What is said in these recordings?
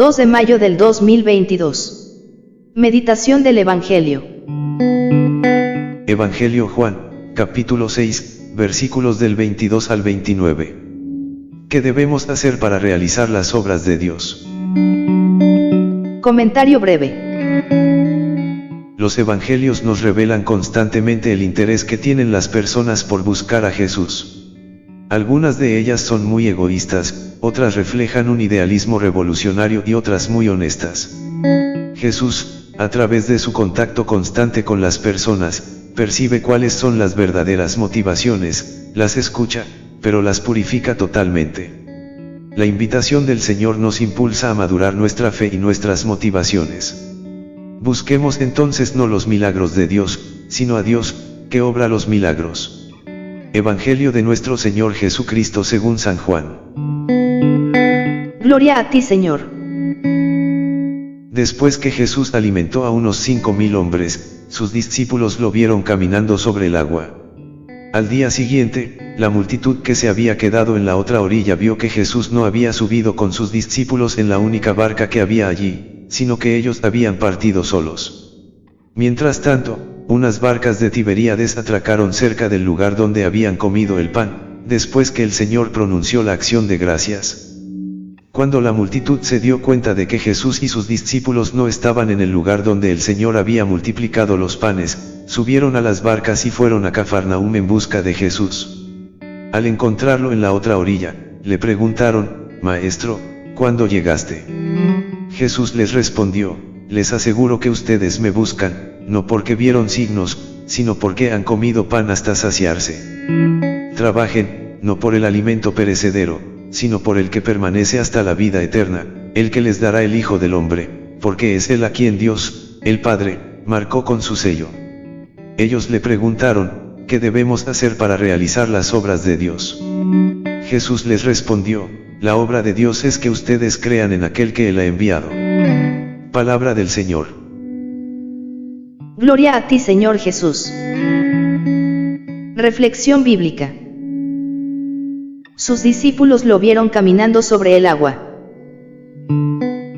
2 de mayo del 2022. Meditación del Evangelio. Evangelio Juan, capítulo 6, versículos del 22 al 29. ¿Qué debemos hacer para realizar las obras de Dios? Comentario breve. Los evangelios nos revelan constantemente el interés que tienen las personas por buscar a Jesús. Algunas de ellas son muy egoístas, otras reflejan un idealismo revolucionario y otras muy honestas. Jesús, a través de su contacto constante con las personas, percibe cuáles son las verdaderas motivaciones, las escucha, pero las purifica totalmente. La invitación del Señor nos impulsa a madurar nuestra fe y nuestras motivaciones. Busquemos entonces no los milagros de Dios, sino a Dios, que obra los milagros. Evangelio de nuestro Señor Jesucristo según San Juan. Gloria a ti, Señor. Después que Jesús alimentó a unos 5.000 hombres, sus discípulos lo vieron caminando sobre el agua. Al día siguiente, la multitud que se había quedado en la otra orilla vio que Jesús no había subido con sus discípulos en la única barca que había allí, sino que ellos habían partido solos. Mientras tanto, unas barcas de Tiberíades atracaron cerca del lugar donde habían comido el pan, después que el Señor pronunció la acción de gracias. Cuando la multitud se dio cuenta de que Jesús y sus discípulos no estaban en el lugar donde el Señor había multiplicado los panes, subieron a las barcas y fueron a Cafarnaúm en busca de Jesús. Al encontrarlo en la otra orilla, le preguntaron: Maestro, ¿cuándo llegaste? Jesús les respondió: les aseguro que ustedes me buscan, no porque vieron signos, sino porque han comido pan hasta saciarse. Trabajen, no por el alimento perecedero, sino por el que permanece hasta la vida eterna, el que les dará el Hijo del Hombre, porque es Él a quien Dios, el Padre, marcó con su sello. Ellos le preguntaron: ¿qué debemos hacer para realizar las obras de Dios? Jesús les respondió: la obra de Dios es que ustedes crean en aquel que Él ha enviado. Palabra del Señor. Gloria a ti, Señor Jesús. Reflexión bíblica. Sus discípulos lo vieron caminando sobre el agua.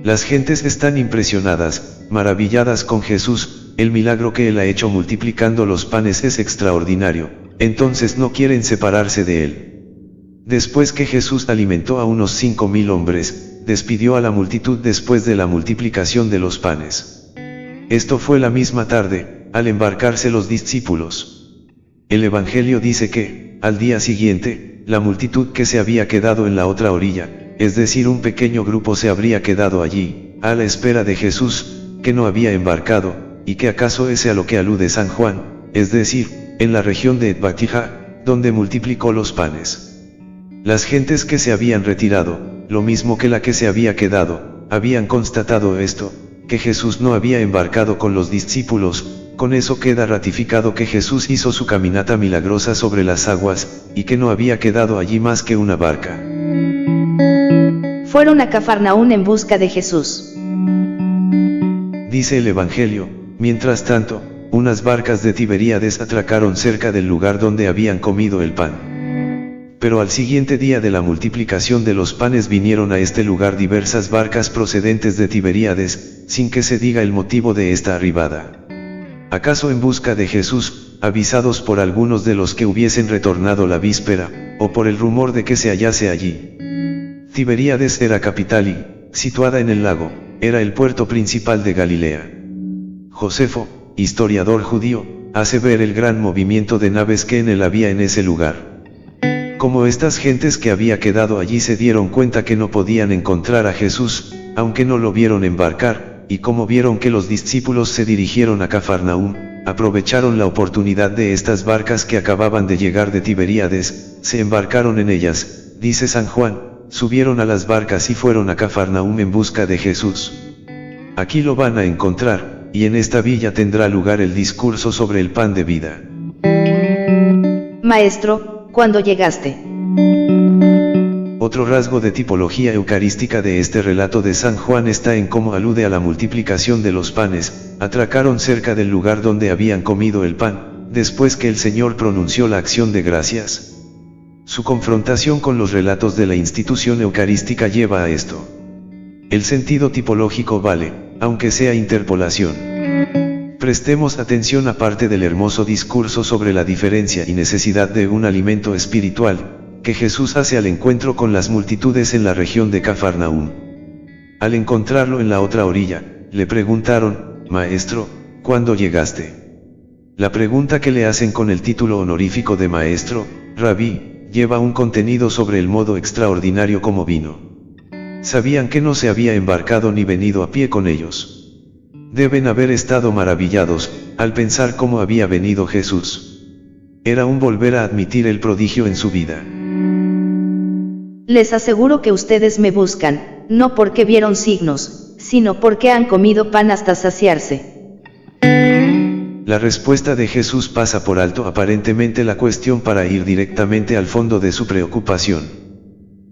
Las gentes están impresionadas, maravilladas con Jesús. El milagro que Él ha hecho multiplicando los panes es extraordinario, entonces no quieren separarse de Él. Después que Jesús alimentó a unos 5.000 hombres, despidió a la multitud después de la multiplicación de los panes. Esto fue la misma tarde, al embarcarse los discípulos. El Evangelio dice que, al día siguiente, la multitud que se había quedado en la otra orilla, es decir, un pequeño grupo se habría quedado allí, a la espera de Jesús, que no había embarcado, y que acaso ese a lo que alude San Juan, es decir, en la región de Etbatija, donde multiplicó los panes. Las gentes que se habían retirado, lo mismo que la que se había quedado, habían constatado esto, que Jesús no había embarcado con los discípulos. Con eso queda ratificado que Jesús hizo su caminata milagrosa sobre las aguas, y que no había quedado allí más que una barca. Fueron a Cafarnaúm en busca de Jesús. Dice el Evangelio: mientras tanto, unas barcas de Tiberíades atracaron cerca del lugar donde habían comido el pan. Pero al siguiente día de la multiplicación de los panes vinieron a este lugar diversas barcas procedentes de Tiberíades, sin que se diga el motivo de esta arribada. ¿Acaso en busca de Jesús, avisados por algunos de los que hubiesen retornado la víspera, o por el rumor de que se hallase allí? Tiberíades era capital y, situada en el lago, era el puerto principal de Galilea. Josefo, historiador judío, hace ver el gran movimiento de naves que en él había en ese lugar. Como estas gentes que había quedado allí se dieron cuenta que no podían encontrar a Jesús, aunque no lo vieron embarcar, y como vieron que los discípulos se dirigieron a Cafarnaúm, aprovecharon la oportunidad de estas barcas que acababan de llegar de Tiberíades, se embarcaron en ellas, dice San Juan, subieron a las barcas y fueron a Cafarnaúm en busca de Jesús. Aquí lo van a encontrar, y en esta villa tendrá lugar el discurso sobre el pan de vida. Maestro, ¿cuándo llegaste? Otro rasgo de tipología eucarística de este relato de San Juan está en cómo alude a la multiplicación de los panes. Atracaron cerca del lugar donde habían comido el pan, después que el Señor pronunció la acción de gracias. Su confrontación con los relatos de la institución eucarística lleva a esto. El sentido tipológico vale, aunque sea interpolación. Prestemos atención a parte del hermoso discurso sobre la diferencia y necesidad de un alimento espiritual, que Jesús hace al encuentro con las multitudes en la región de Cafarnaúm. Al encontrarlo en la otra orilla, le preguntaron: Maestro, ¿cuándo llegaste? La pregunta que le hacen con el título honorífico de maestro, Rabí, lleva un contenido sobre el modo extraordinario como vino. Sabían que no se había embarcado ni venido a pie con ellos. Deben haber estado maravillados, al pensar cómo había venido Jesús. Era un volver a admitir el prodigio en su vida. Les aseguro que ustedes me buscan, no porque vieron signos, sino porque han comido pan hasta saciarse. La respuesta de Jesús pasa por alto aparentemente la cuestión para ir directamente al fondo de su preocupación.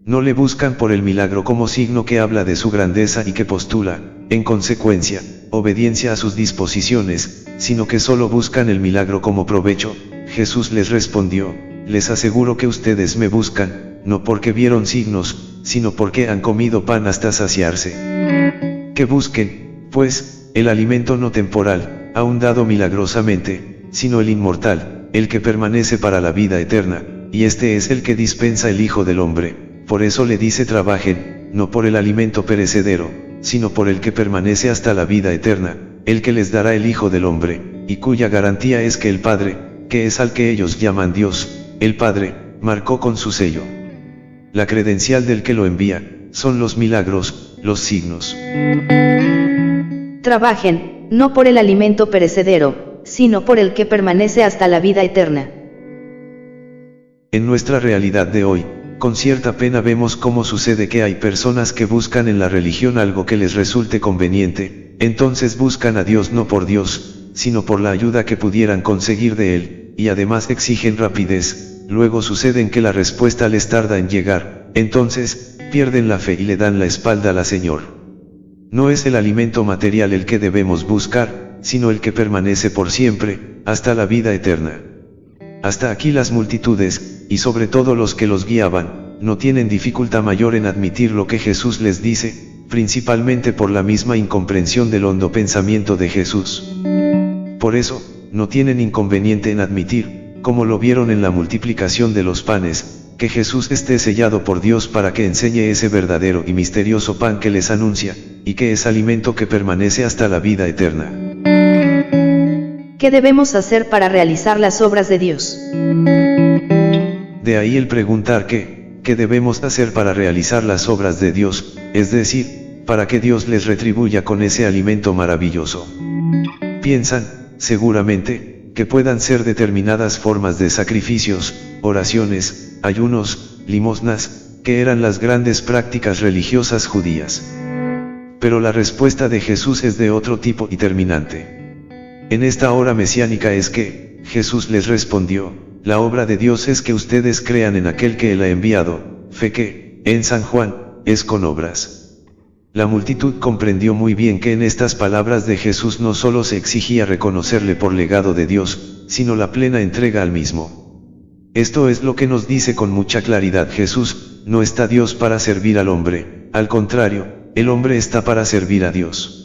No le buscan por el milagro como signo que habla de su grandeza y que postula, en consecuencia, obediencia a sus disposiciones, sino que solo buscan el milagro como provecho. Jesús les respondió: les aseguro que ustedes me buscan, no porque vieron signos, sino porque han comido pan hasta saciarse. Que busquen, pues, el alimento no temporal, aún dado milagrosamente, sino el inmortal, el que permanece para la vida eterna, y este es el que dispensa el Hijo del Hombre. Por eso le dice: trabajen, no por el alimento perecedero, sino por el que permanece hasta la vida eterna, el que les dará el Hijo del Hombre, y cuya garantía es que el Padre, que es al que ellos llaman Dios, el Padre, marcó con su sello. La credencial del que lo envía, son los milagros, los signos. Trabajen, no por el alimento perecedero, sino por el que permanece hasta la vida eterna. En nuestra realidad de hoy, con cierta pena vemos cómo sucede que hay personas que buscan en la religión algo que les resulte conveniente, entonces buscan a Dios no por Dios, sino por la ayuda que pudieran conseguir de Él, y además exigen rapidez. Luego suceden que la respuesta les tarda en llegar, entonces, pierden la fe y le dan la espalda al Señor. No es el alimento material el que debemos buscar, sino el que permanece por siempre, hasta la vida eterna. Hasta aquí las multitudes, y sobre todo los que los guiaban, no tienen dificultad mayor en admitir lo que Jesús les dice, principalmente por la misma incomprensión del hondo pensamiento de Jesús. Por eso, no tienen inconveniente en admitir, como lo vieron en la multiplicación de los panes, que Jesús esté sellado por Dios para que enseñe ese verdadero y misterioso pan que les anuncia, y que es alimento que permanece hasta la vida eterna. ¿Qué debemos hacer para realizar las obras de Dios? De ahí el preguntar ¿qué debemos hacer para realizar las obras de Dios? Es decir, para que Dios les retribuya con ese alimento maravilloso. Piensan, seguramente, que puedan ser determinadas formas de sacrificios, oraciones, ayunos, limosnas, que eran las grandes prácticas religiosas judías. Pero la respuesta de Jesús es de otro tipo y terminante. En esta hora mesiánica es que, Jesús les respondió: la obra de Dios es que ustedes crean en aquel que Él ha enviado, fe que, en San Juan, es con obras. La multitud comprendió muy bien que en estas palabras de Jesús no solo se exigía reconocerle por legado de Dios, sino la plena entrega al mismo. Esto es lo que nos dice con mucha claridad Jesús: no está Dios para servir al hombre, al contrario, el hombre está para servir a Dios.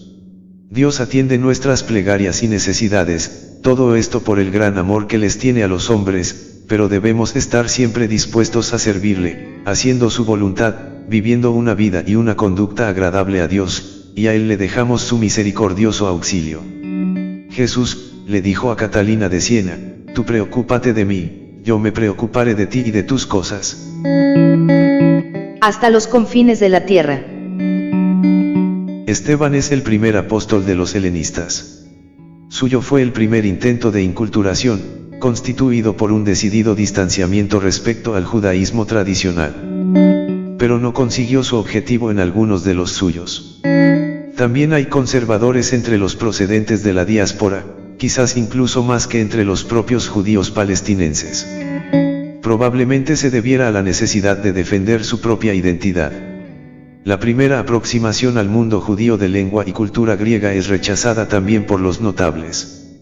Dios atiende nuestras plegarias y necesidades, todo esto por el gran amor que les tiene a los hombres, pero debemos estar siempre dispuestos a servirle, haciendo su voluntad, viviendo una vida y una conducta agradable a Dios, y a Él le dejamos su misericordioso auxilio. Jesús le dijo a Catalina de Siena: tú preocúpate de mí, yo me preocuparé de ti y de tus cosas. Hasta los confines de la tierra. Esteban es el primer apóstol de los helenistas. Suyo fue el primer intento de inculturación, constituido por un decidido distanciamiento respecto al judaísmo tradicional. Pero no consiguió su objetivo en algunos de los suyos. También hay conservadores entre los procedentes de la diáspora, quizás incluso más que entre los propios judíos palestinenses. Probablemente se debiera a la necesidad de defender su propia identidad. La primera aproximación al mundo judío de lengua y cultura griega es rechazada también por los notables.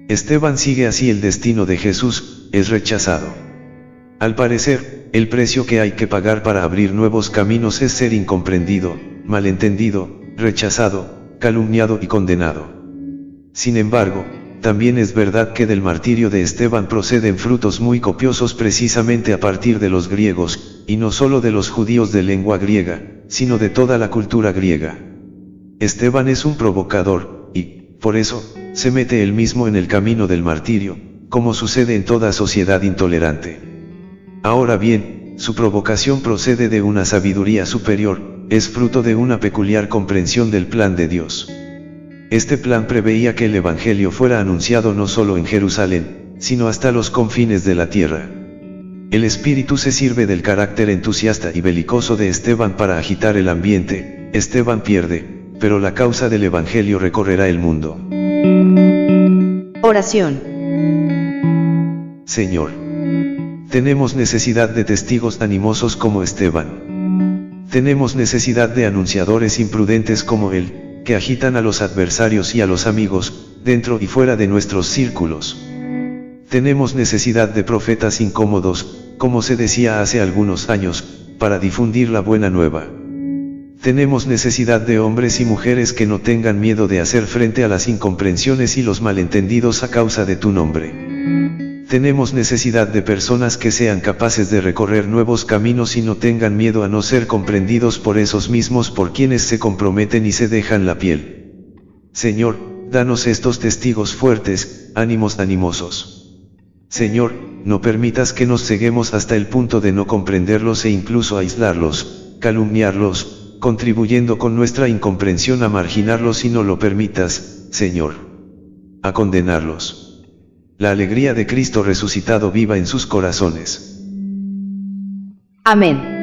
Esteban sigue así el destino de Jesús, es rechazado. Al parecer, el precio que hay que pagar para abrir nuevos caminos es ser incomprendido, malentendido, rechazado, calumniado y condenado. Sin embargo, también es verdad que del martirio de Esteban proceden frutos muy copiosos precisamente a partir de los griegos, y no solo de los judíos de lengua griega, sino de toda la cultura griega. Esteban es un provocador, y, por eso, se mete él mismo en el camino del martirio, como sucede en toda sociedad intolerante. Ahora bien, su provocación procede de una sabiduría superior, es fruto de una peculiar comprensión del plan de Dios. Este plan preveía que el Evangelio fuera anunciado no solo en Jerusalén, sino hasta los confines de la tierra. El Espíritu se sirve del carácter entusiasta y belicoso de Esteban para agitar el ambiente. Esteban pierde, pero la causa del Evangelio recorrerá el mundo. Oración. Señor, tenemos necesidad de testigos animosos como Esteban. Tenemos necesidad de anunciadores imprudentes como él, que agitan a los adversarios y a los amigos, dentro y fuera de nuestros círculos. Tenemos necesidad de profetas incómodos, como se decía hace algunos años, para difundir la buena nueva. Tenemos necesidad de hombres y mujeres que no tengan miedo de hacer frente a las incomprensiones y los malentendidos a causa de tu nombre. Tenemos necesidad de personas que sean capaces de recorrer nuevos caminos y no tengan miedo a no ser comprendidos por esos mismos por quienes se comprometen y se dejan la piel. Señor, danos estos testigos fuertes, ánimos animosos. Señor, no permitas que nos ceguemos hasta el punto de no comprenderlos e incluso aislarlos, calumniarlos, contribuyendo con nuestra incomprensión a marginarlos y no lo permitas, Señor, a condenarlos. La alegría de Cristo resucitado viva en sus corazones. Amén.